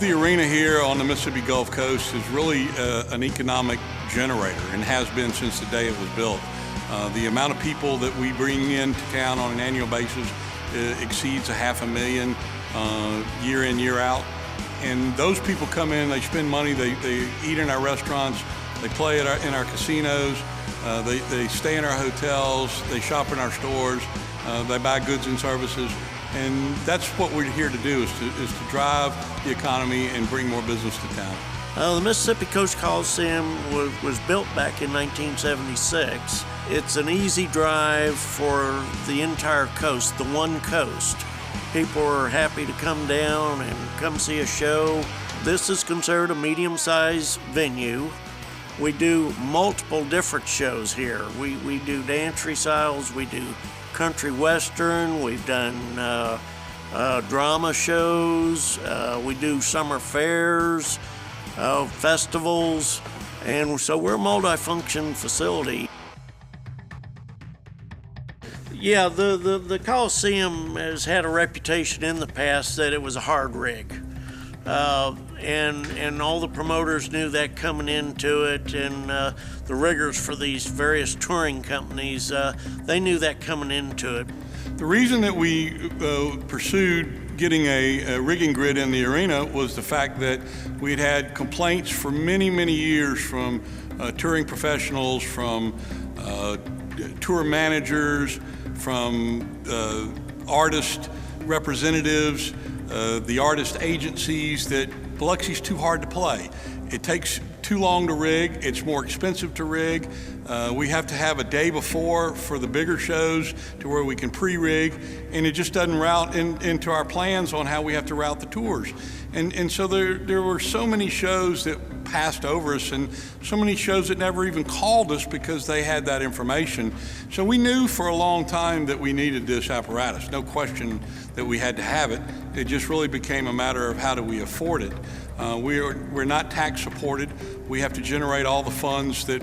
the arena here on the Mississippi Gulf Coast is really an economic generator and has been since the day it was built. The amount of people that we bring into town on an annual basis exceeds 500,000 year in, year out. And those people come in, they spend money, they eat in our restaurants, they play in our casinos, they stay in our hotels, they shop in our stores, they buy goods and services. And that's what we're here to do, is to drive the economy and bring more business to town. The Mississippi Coast Coliseum was built back in 1976. It's an easy drive for the entire coast, the one coast. People are happy to come down and come see a show. This is considered a medium-sized venue. We do multiple different shows here. We do dance recitals, we do country western, we've done drama shows, we do summer fairs, festivals, and so we're a multi-function facility. Yeah, the Coliseum has had a reputation in the past that it was a hard rig. And all the promoters knew that coming into it, and the riggers for these various touring companies, they knew that coming into it. The reason that we pursued getting a rigging grid in the arena was the fact that we'd had complaints for many, many years from touring professionals, from tour managers, from artist representatives, the artist agencies, that Biloxi's too hard to play. It takes too long to rig, it's more expensive to rig. We have to have a day before for the bigger shows to where we can pre-rig, and it just doesn't route into our plans on how we have to route the tours. And so there were so many shows that passed over us, and so many shows that never even called us because they had that information. So we knew for a long time that we needed this apparatus. No question that we had to have it. It just really became a matter of how do we afford it. We're not tax supported. We have to generate all the funds that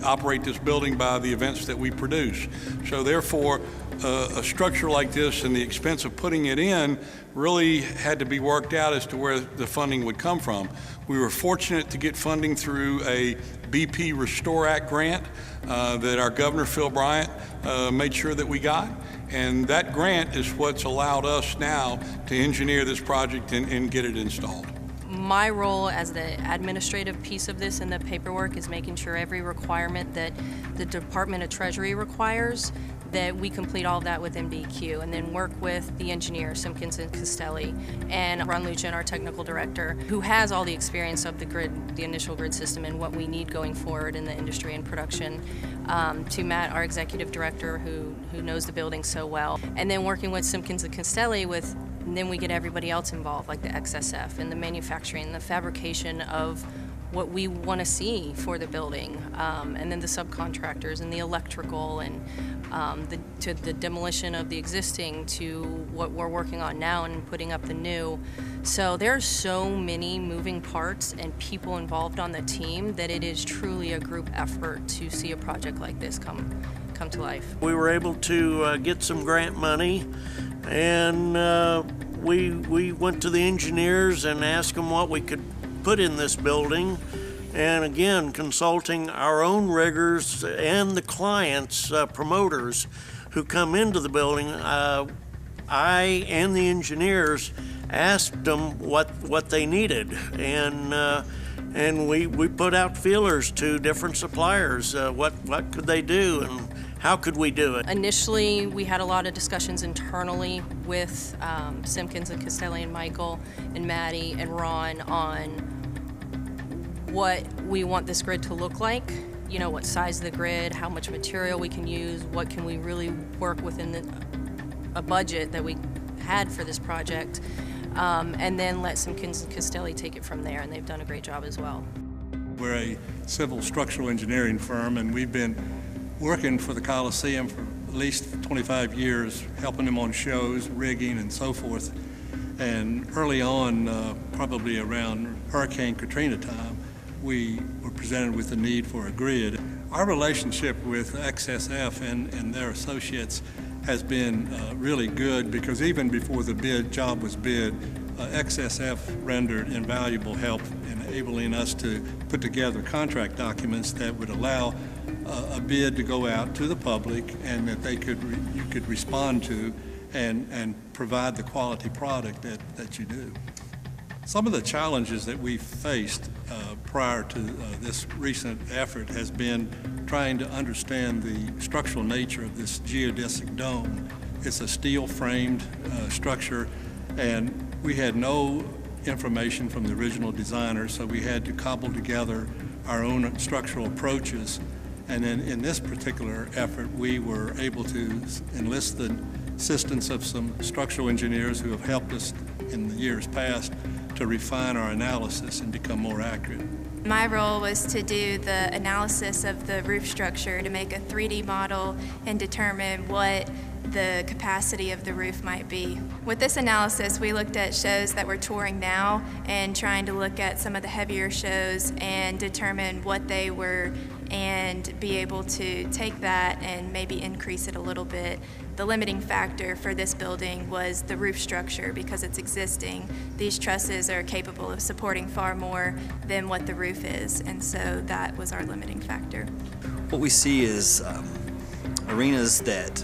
operate this building by the events that we produce. So therefore, a structure like this and the expense of putting it in really had to be worked out as to where the funding would come from. We were fortunate to get funding through a BP Restore Act grant that our Governor, Phil Bryant, made sure that we got. And that grant is what's allowed us now to engineer this project and get it installed. My role as the administrative piece of this and the paperwork is making sure every requirement that the Department of Treasury requires, that we complete all of that within BQ, and then work with the engineer, Simpkins and Castelli, and Ron Luchan, our technical director, who has all the experience of the grid, the initial grid system, and what we need going forward in the industry and production, to Matt, our executive director, who knows the building so well, and then working with Simpkins and Castelli and then we get everybody else involved, like the XSF and the manufacturing, the fabrication of what we want to see for the building, and then the subcontractors and the electrical, and to the demolition of the existing, to what we're working on now and putting up the new. So there's so many moving parts and people involved on the team that it is truly a group effort to see a project like this come to life. We were able to get some grant money, and we went to the engineers and asked them what we could put in this building, and again, consulting our own riggers and the clients, promoters who come into the building. I and the engineers asked them what they needed, and we put out feelers to different suppliers. What could they do, and how could we do it? Initially, we had a lot of discussions internally with Simpkins and Castelli and Michael and Maddie and Ron on what we want this grid to look like. You know, what size of the grid, how much material we can use, what can we really work within a budget that we had for this project, and then let Simpkins and Castelli take it from there, and they've done a great job as well. We're a civil structural engineering firm, and we've been working for the Coliseum for at least 25 years, helping them on shows, rigging, and so forth. And early on, probably around Hurricane Katrina time, we were presented with the need for a grid. Our relationship with XSF and their associates has been really good, because even before the job was bid, XSF rendered invaluable help in enabling us to put together contract documents that would allow a bid to go out to the public and that you could respond to and provide the quality product that you do. Some of the challenges that we faced prior to this recent effort has been trying to understand the structural nature of this geodesic dome. It's a steel-framed structure, and we had no information from the original designer, so we had to cobble together our own structural approaches. And then in this particular effort, we were able to enlist the assistance of some structural engineers who have helped us in the years past to refine our analysis and become more accurate. My role was to do the analysis of the roof structure to make a 3D model and determine what the capacity of the roof might be. With this analysis, we looked at shows that we're touring now and trying to look at some of the heavier shows and determine what they were and be able to take that and maybe increase it a little bit. The limiting factor for this building was the roof structure because it's existing. These trusses are capable of supporting far more than what the roof is, and so that was our limiting factor. What we see is arenas that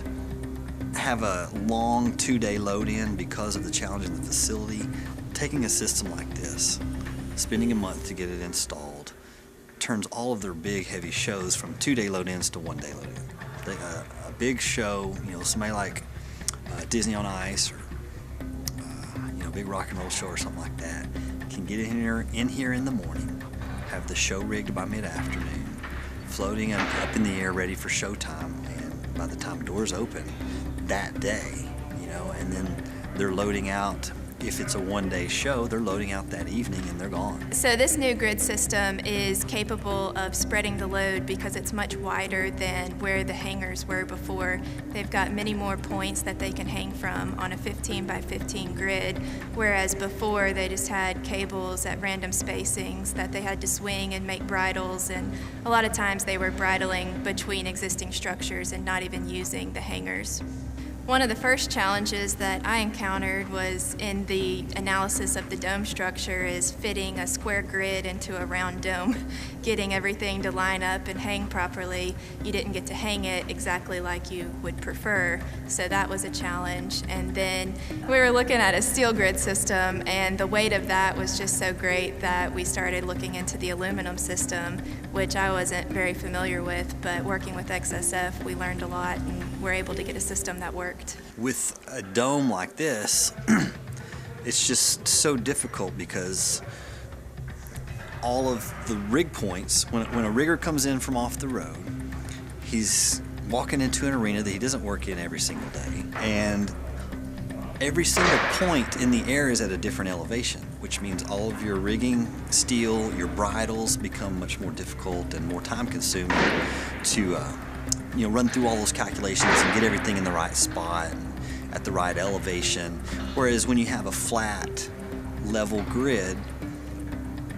have a long 2-day load-in because of the challenge in the facility. Taking a system like this, spending a month to get it installed, turns all of their big heavy shows from 2-day load-ins to 1-day load-in. A big show, somebody like Disney on Ice or big rock and roll show or something like that, can get in here in the morning, have the show rigged by mid-afternoon, floating up in the air ready for showtime, and by the time doors open that day, and then they're loading out. If it's a 1-day show, they're loading out that evening and they're gone. So this new grid system is capable of spreading the load because it's much wider than where the hangars were before. They've got many more points that they can hang from on a 15 by 15 grid, whereas before they just had cables at random spacings that they had to swing and make bridles, and a lot of times they were bridling between existing structures and not even using the hangars. One of the first challenges that I encountered was in the analysis of the dome structure is fitting a square grid into a round dome, getting everything to line up and hang properly. You didn't get to hang it exactly like you would prefer, so that was a challenge. And then we were looking at a steel grid system, and the weight of that was just so great that we started looking into the aluminum system, which I wasn't very familiar with, but working with XSF, we learned a lot and were able to get a system that worked. With a dome like this, it's just so difficult because all of the rig points, when a rigger comes in from off the road, he's walking into an arena that he doesn't work in every single day, and every single point in the air is at a different elevation, which means all of your rigging, steel, your bridles become much more difficult and more time-consuming to run through all those calculations and get everything in the right spot and at the right elevation. Whereas when you have a flat, level grid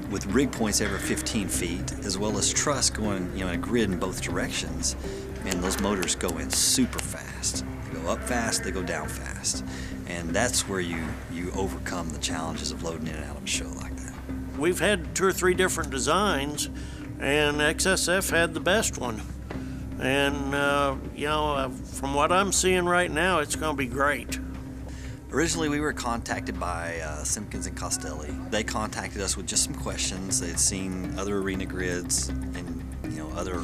with rig points every 15 feet, as well as truss going in a grid in both directions, man, those motors go in super fast. They go up fast, they go down fast. And that's where you overcome the challenges of loading in and out of a show like that. We've had 2 or 3 different designs, and XSF had the best one. And, from what I'm seeing right now, it's going to be great. Originally, we were contacted by Simpkins and Costelli. They contacted us with just some questions. They'd seen other arena grids in, other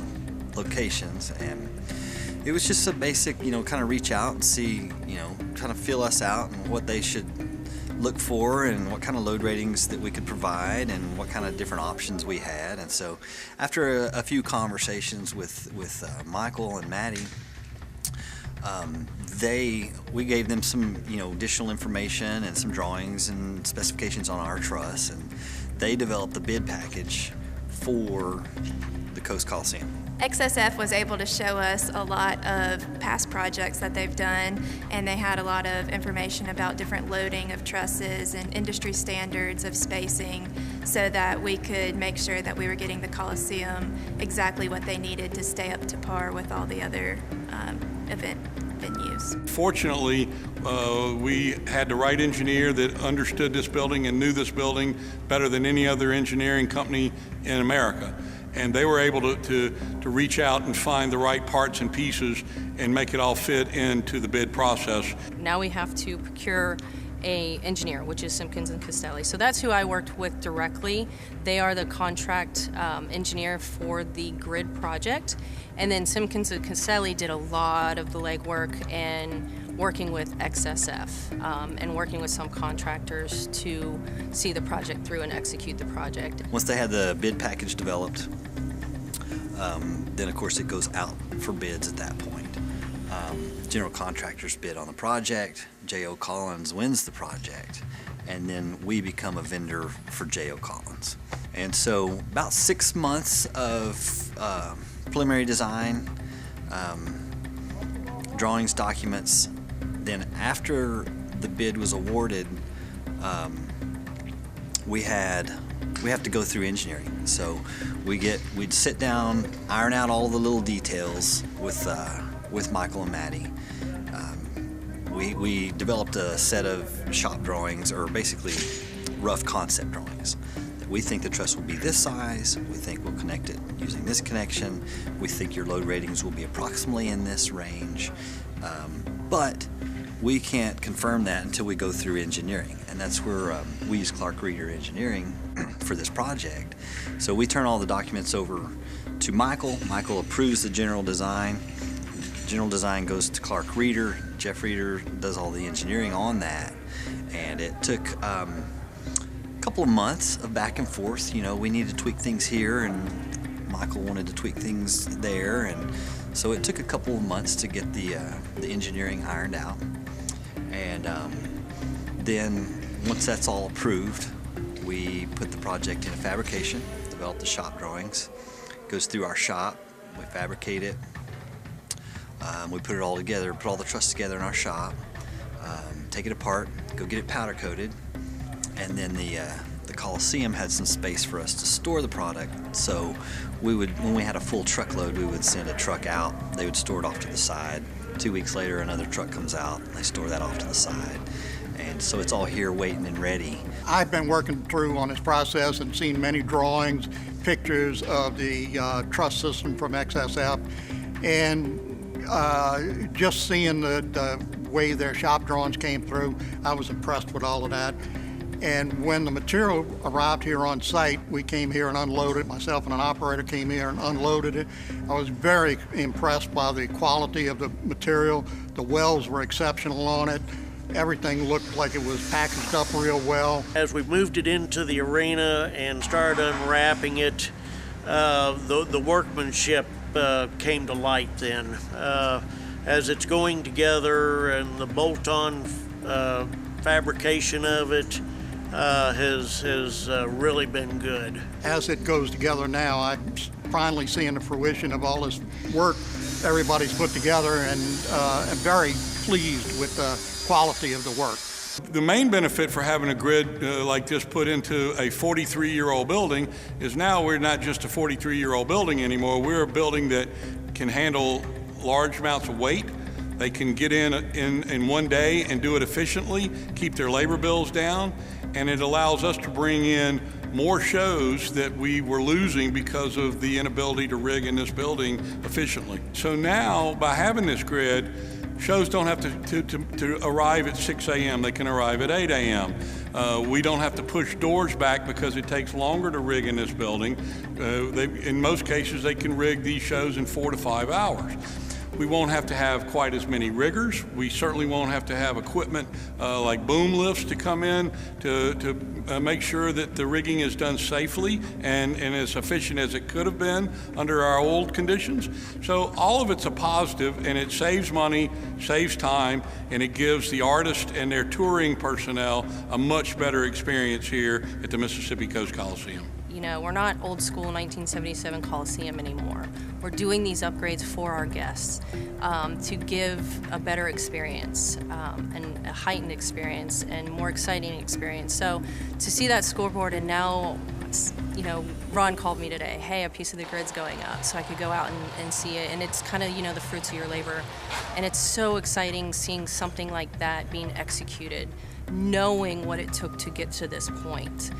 locations, and it was just a basic, kind of reach out and see, kind of feel us out and what they should look for and what kind of load ratings that we could provide and what kind of different options we had. And so after a few conversations with Michael and Maddie, we gave them some additional information and some drawings and specifications on our truss, and they developed the bid package for the Coast Coliseum. XSF was able to show us a lot of past projects that they've done, and they had a lot of information about different loading of trusses and industry standards of spacing so that we could make sure that we were getting the Coliseum exactly what they needed to stay up to par with all the other event venues. Fortunately, we had the right engineer that understood this building and knew this building better than any other engineering company in America. And they were able to reach out and find the right parts and pieces and make it all fit into the bid process. Now we have to procure a engineer, which is Simpkins and Castelli. So that's who I worked with directly. They are the contract engineer for the grid project. And then Simpkins and Castelli did a lot of the legwork and working with XSF and working with some contractors to see the project through and execute the project. Once they had the bid package developed, then of course it goes out for bids at that point. General contractors bid on the project, J.O. Collins wins the project, and then we become a vendor for J.O. Collins. And so about 6 months of preliminary design, drawings, documents. Then after the bid was awarded, we have to go through engineering. So we'd sit down, iron out all the little details with Michael and Maddie. We developed a set of shop drawings, or basically rough concept drawings. We think the truss will be this size, we think we'll connect it using this connection, we think your load ratings will be approximately in this range, but we can't confirm that until we go through engineering, and that's where we use Clark Reeder Engineering for this project. So we turn all the documents over to Michael. Michael approves the general design. General design goes to Clark Reeder. Jeff Reeder does all the engineering on that, and it took a couple of months of back and forth. You know, we needed to tweak things here, and Michael wanted to tweak things there, and so it took a couple of months to get the engineering ironed out. And then once that's all approved, we put the project into fabrication, develop the shop drawings, goes through our shop, we fabricate it, we put it all together, put all the truss together in our shop, take it apart, go get it powder coated, and then the Coliseum had some space for us to store the product. So we would, when we had a full truckload, we would send a truck out, they would store it off to the side. 2 weeks later, another truck comes out, they store that off to the side. And so it's all here waiting and ready. I've been working through on this process and seen many drawings, pictures of the truss system from XSF, and just seeing the way their shop drawings came through, I was impressed with all of that. And when the material arrived here on site, we came here and unloaded. Myself and an operator came here and unloaded it. I was very impressed by the quality of the material. The welds were exceptional on it. Everything looked like it was packaged up real well. As we moved it into the arena and started unwrapping it, the workmanship came to light then. As it's going together, and the bolt-on fabrication of it has really been good. As it goes together now, I'm finally seeing the fruition of all this work everybody's put together, and I'm very pleased with the quality of the work. The main benefit for having a grid like this put into a 43-year-old building is now we're not just a 43-year-old building anymore. We're a building that can handle large amounts of weight. They can get in one day and do it efficiently, keep their labor bills down, and it allows us to bring in more shows that we were losing because of the inability to rig in this building efficiently. So now, by having this grid, shows don't have to arrive at 6 a.m. They can arrive at 8 a.m. We don't have to push doors back because it takes longer to rig in this building. In most cases, they can rig these shows in 4 to 5 hours. We won't have to have quite as many riggers. We certainly won't have to have equipment like boom lifts to come in to make sure that the rigging is done safely and as efficient as it could have been under our old conditions. So all of it's a positive, and it saves money, saves time, and it gives the artist and their touring personnel a much better experience here at the Mississippi Coast Coliseum. You know, we're not old school 1977 Coliseum anymore. We're doing these upgrades for our guests to give a better experience and a heightened experience and more exciting experience. So to see that scoreboard and now you know, Ron called me today, hey, a piece of the grid's going up, so I could go out and see it. And it's kind of, you know, the fruits of your labor. And it's so exciting seeing something like that being executed, knowing what it took to get to this point.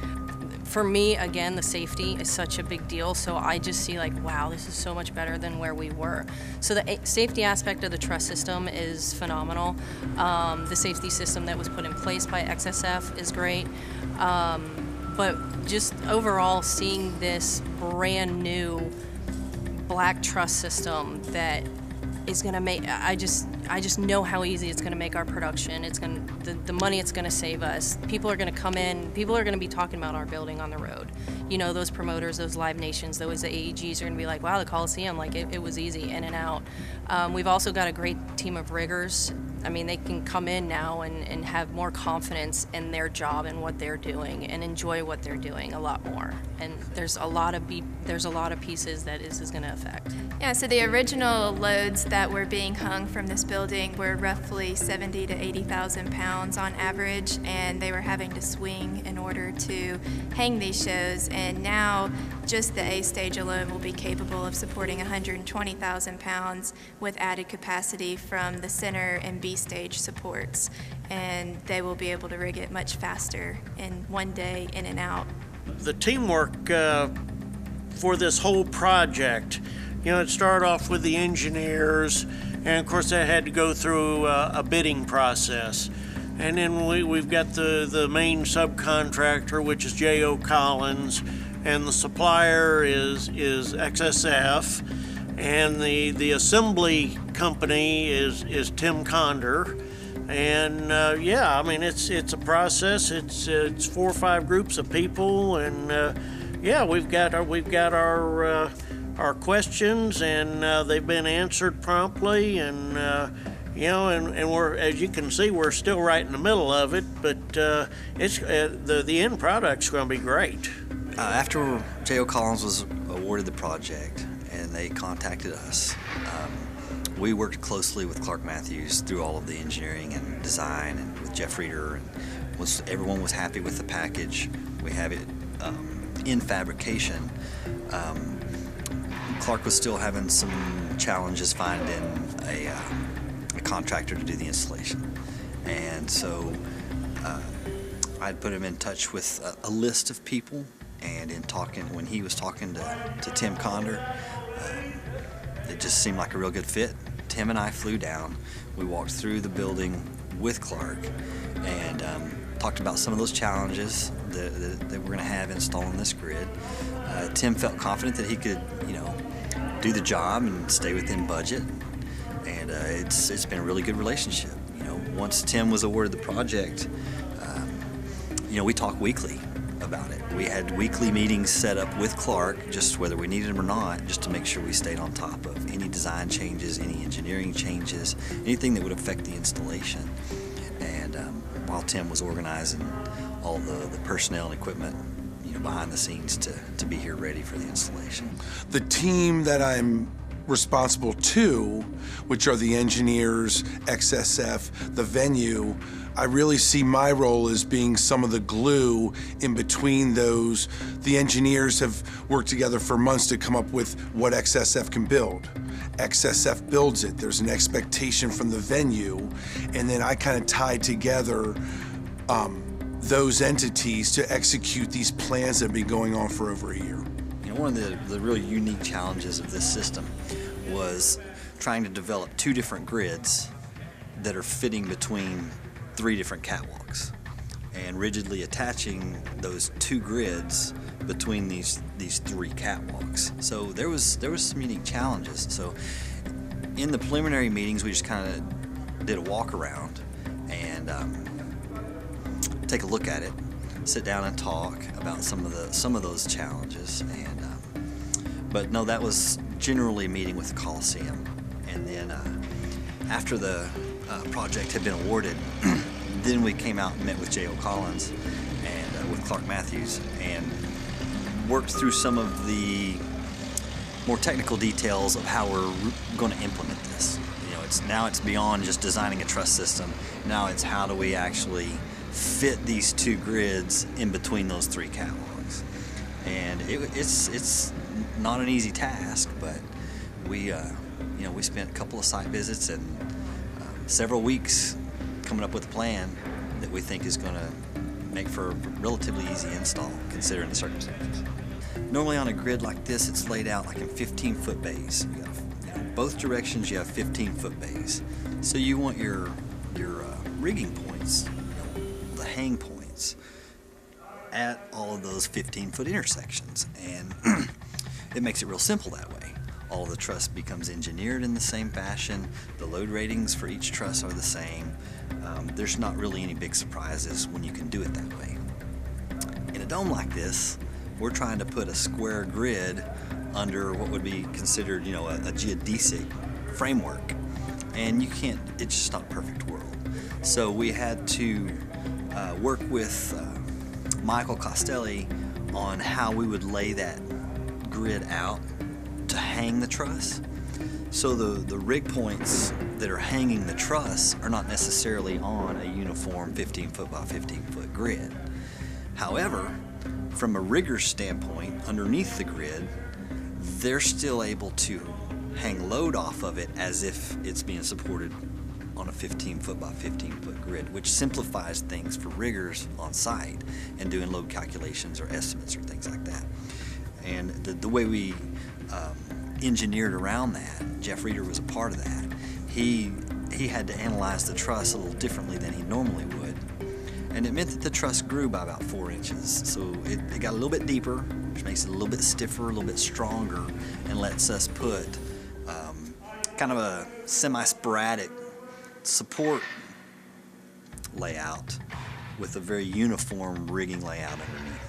For me, again, the safety is such a big deal, so I just see like, wow, this is so much better than where we were. So the safety aspect of the truss system is phenomenal. The safety system that was put in place by XSF is great. But just overall, seeing this brand new black truss system that is going to make, I just know how easy it's going to make our production. It's going to, the money it's going to save us. People are going to come in, people are going to be talking about our building on the road. You know, those promoters, those Live Nations, those AEGs are going to be like, wow, the Coliseum, like it was easy in and out. We've also got a great team of riggers. I mean, they can come in now and have more confidence in their job and what they're doing and enjoy what they're doing a lot more. And there's a lot of pieces that this is going to affect. Yeah, so the original loads that were being hung from this building were roughly 70 to 80,000 pounds on average, and they were having to swing in order to hang these shows. And now just the A stage alone will be capable of supporting 120,000 pounds with added capacity from the center and B stage supports. And they will be able to rig it much faster in one day in and out. The teamwork for this whole project, you know, it started off with the engineers, and of course that had to go through a bidding process. And then we've got the main subcontractor, which is J.O. Collins, and the supplier is XSF, and the assembly company is Tim Conder. And yeah, I mean it's a process. It's 4 or 5 groups of people, and yeah, we've got our questions, and they've been answered promptly, and you know, and we're, as you can see, we're still right in the middle of it, but it's the end product's going to be great. After J.O. Collins was awarded the project and they contacted us, we worked closely with Clark Matthews through all of the engineering and design, and with Jeff Reeder, and everyone was happy with the package. We have it in fabrication. Clark was still having some challenges finding a contractor to do the installation, and so I'd put him in touch with a list of people, and when he was talking to Tim Conder, it just seemed like a real good fit. Tim and I flew down. We walked through the building with Clark and talked about some of those challenges that we're going to have installing this grid. Tim felt confident that he could, you know, do the job and stay within budget, and it's been a really good relationship. You know, once Tim was awarded the project, you know, we talk weekly about it. We had weekly meetings set up with Clark, just whether we needed them or not, just to make sure we stayed on top of any design changes, any engineering changes, anything that would affect the installation. And while Tim was organizing all the personnel and equipment, you know, behind the scenes to be here ready for the installation. The team that I'm responsible to, which are the engineers, XSF, the venue, I really see my role as being some of the glue in between those. The engineers have worked together for months to come up with what XSF can build. XSF builds it. There's an expectation from the venue, and then I kind of tie together those entities to execute these plans that have been going on for over a year. You know, one of the really unique challenges of this system was trying to develop 2 different grids that are fitting between 3 different catwalks, and rigidly attaching those 2 grids between these 3 catwalks. So there was some unique challenges. So in the preliminary meetings, we just kind of did a walk around and take a look at it, sit down and talk about some of those challenges. And but no, that was generally a meeting with the Coliseum. And then after the project had been awarded, then we came out and met with J.O. Collins and with Clark Matthews and worked through some of the more technical details of how we're going to implement this. You know, it's beyond just designing a truss system. Now it's how do we actually fit these 2 grids in between those 3 catwalks. And it's not an easy task, but we spent a couple of site visits and several weeks coming up with a plan that we think is going to make for a relatively easy install considering the circumstances. Normally on a grid like this, it's laid out like in 15-foot bays. You got, both directions you have 15-foot bays. So you want your rigging points, the hang points, at all of those 15-foot intersections, and it makes it real simple that way. All of the truss becomes engineered in the same fashion. The load ratings for each truss are the same. There's not really any big surprises when you can do it that way. In a dome like this, we're trying to put a square grid under what would be considered, a geodesic framework, and you can't. It's just not a perfect world. So we had to work with Michael Costelli on how we would lay that grid out to hang the truss. So the rig points that are hanging the truss are not necessarily on a uniform 15-foot by 15-foot grid. However, from a rigger's standpoint, underneath the grid, they're still able to hang load off of it as if it's being supported on a 15-foot by 15-foot grid, which simplifies things for riggers on site and doing load calculations or estimates or things like that. And the way we engineered around that, Jeff Reeder was a part of that. He had to analyze the truss a little differently than he normally would, and it meant that the truss grew by about 4 inches. So it got a little bit deeper, which makes it a little bit stiffer, a little bit stronger, and lets us put kind of a semi-sporadic support layout with a very uniform rigging layout underneath.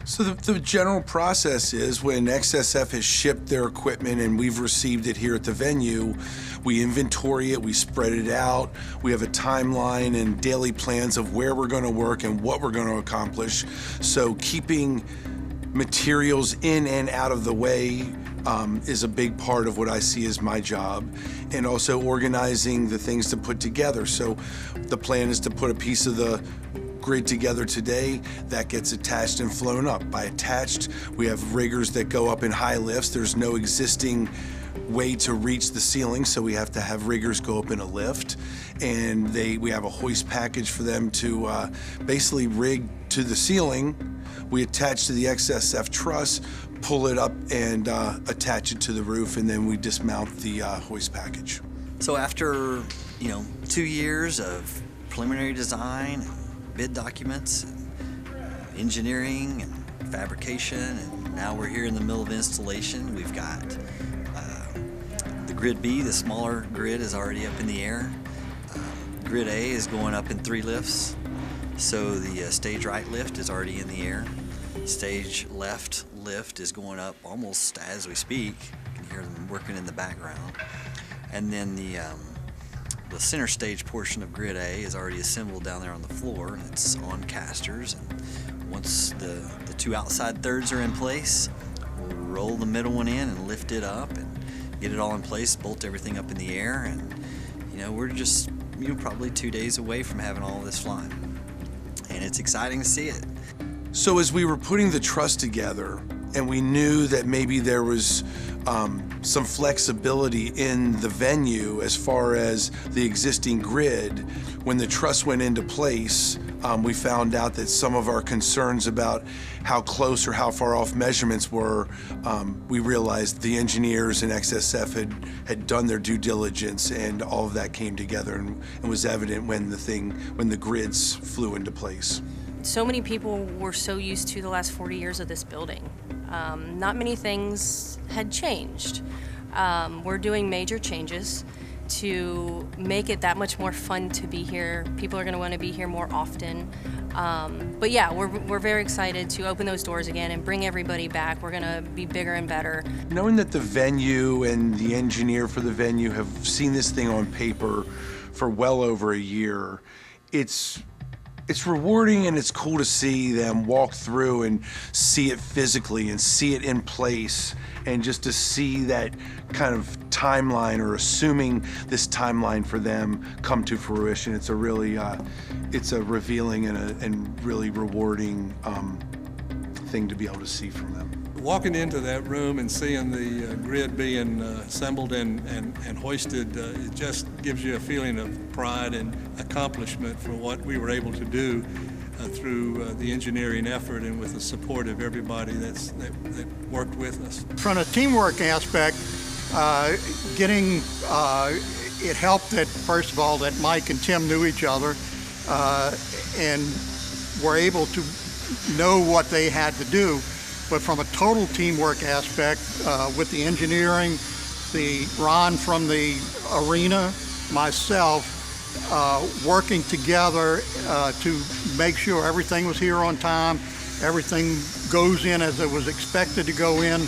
So the general process is when XSF has shipped their equipment and we've received it here at the venue, we inventory it, we spread it out, we have a timeline and daily plans of where we're going to work and what we're going to accomplish. So keeping materials in and out of the way is a big part of what I see as my job, and also organizing the things to put together. So the plan is to put a piece of the grid together today, that gets attached and flown up. By attached, we have riggers that go up in high lifts. There's no existing way to reach the ceiling, so we have to have riggers go up in a lift, and we have a hoist package for them to basically rig to the ceiling. We attach to the XSF truss, pull it up and attach it to the roof, and then we dismount the hoist package. So after 2 years of preliminary design, bid documents, and engineering, and fabrication, and now we're here in the middle of installation. We've got the Grid B, the smaller grid, is already up in the air. Grid A is going up in 3 lifts. So the stage right lift is already in the air. Stage left lift is going up almost as we speak. You can hear them working in the background. And then the center stage portion of Grid A is already assembled down there on the floor. It's on casters, and once the 2 outside thirds are in place, we'll roll the middle one in and lift it up and get it all in place, bolt everything up in the air, and we're just probably 2 days away from having all of this flying. And it's exciting to see it. So as we were putting the truss together, and we knew that maybe there was some flexibility in the venue as far as the existing grid, when the truss went into place, we found out that some of our concerns about how close or how far off measurements were, we realized the engineers and XSF had done their due diligence, and all of that came together and was evident when the grids flew into place. So many people were so used to the last 40 years of this building. Not many things had changed. We're doing major changes to make it that much more fun to be here. People are going to want to be here more often. But yeah, we're very excited to open those doors again and bring everybody back. We're going to be bigger and better. Knowing that the venue and the engineer for the venue have seen this thing on paper for well over a year, it's rewarding, and it's cool to see them walk through and see it physically and see it in place, and just to see that kind of timeline, or assuming this timeline for them, come to fruition. It's a really, it's a revealing and really rewarding thing to be able to see from them. Walking into that room and seeing the grid being assembled and hoisted, it just gives you a feeling of pride and accomplishment for what we were able to do through the engineering effort and with the support of everybody that worked with us. From a teamwork aspect, it helped that, first of all, that Mike and Tim knew each other and were able to know what they had to do. But from a total teamwork aspect, with the engineering, Ron from the arena, myself, working together to make sure everything was here on time, everything goes in as it was expected to go in,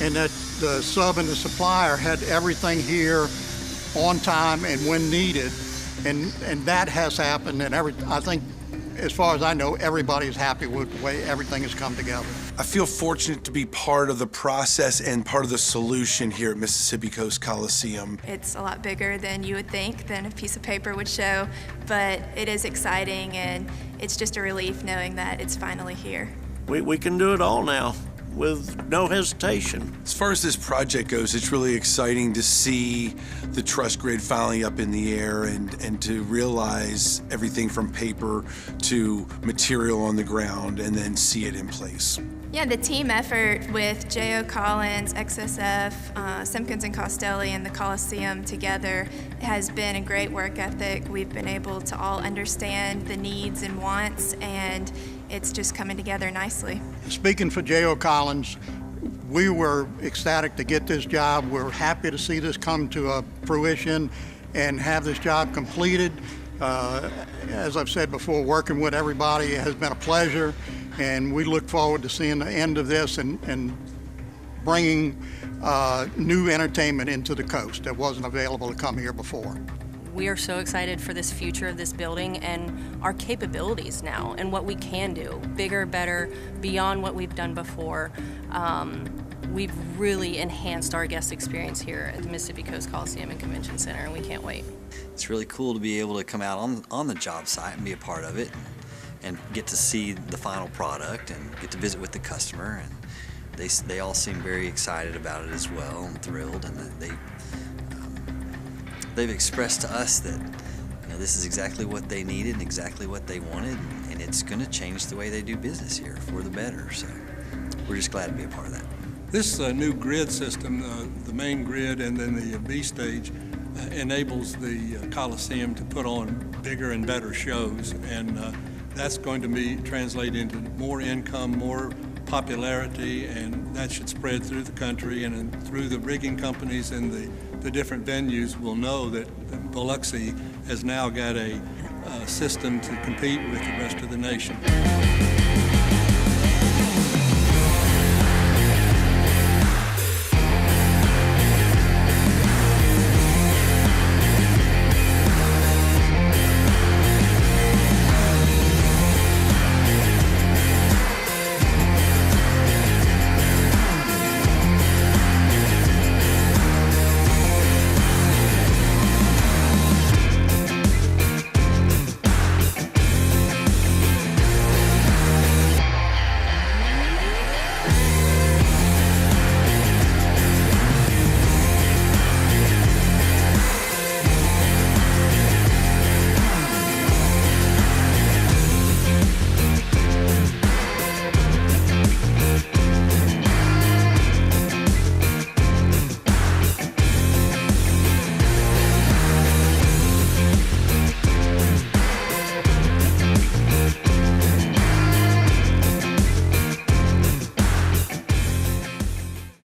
and that the sub and the supplier had everything here on time and when needed. And that has happened, and I think, as far as I know, everybody's happy with the way everything has come together. I feel fortunate to be part of the process and part of the solution here at Mississippi Coast Coliseum. It's a lot bigger than you would think, than a piece of paper would show, but it is exciting, and it's just a relief knowing that it's finally here. We can do it all now with no hesitation. As far as this project goes, it's really exciting to see the truss grid finally up in the air and to realize everything from paper to material on the ground and then see it in place. Yeah, the team effort with J.O. Collins, XSF, Simpkins and Costelli, and the Coliseum together has been a great work ethic. We've been able to all understand the needs and wants, and it's just coming together nicely. Speaking for J.O. Collins, we were ecstatic to get this job. We're happy to see this come to fruition and have this job completed. As I've said before, working with everybody has been a pleasure, and we look forward to seeing the end of this and bringing new entertainment into the coast that wasn't available to come here before. We are so excited for this future of this building and our capabilities now and what we can do. Bigger, better, beyond what we've done before. We've really enhanced our guest experience here at the Mississippi Coast Coliseum and Convention Center, and we can't wait. It's really cool to be able to come out on the job site and be a part of it and get to see the final product and get to visit with the customer. And they all seem very excited about it as well and thrilled, and they've expressed to us that this is exactly what they needed and exactly what they wanted, and it's going to change the way they do business here for the better. So we're just glad to be a part of that. This new grid system, the main grid and then the B stage, enables the Coliseum to put on bigger and better shows, and that's going to translate into more income, more popularity, and that should spread through the country and through the rigging companies and the different venues will know that Biloxi has now got a system to compete with the rest of the nation.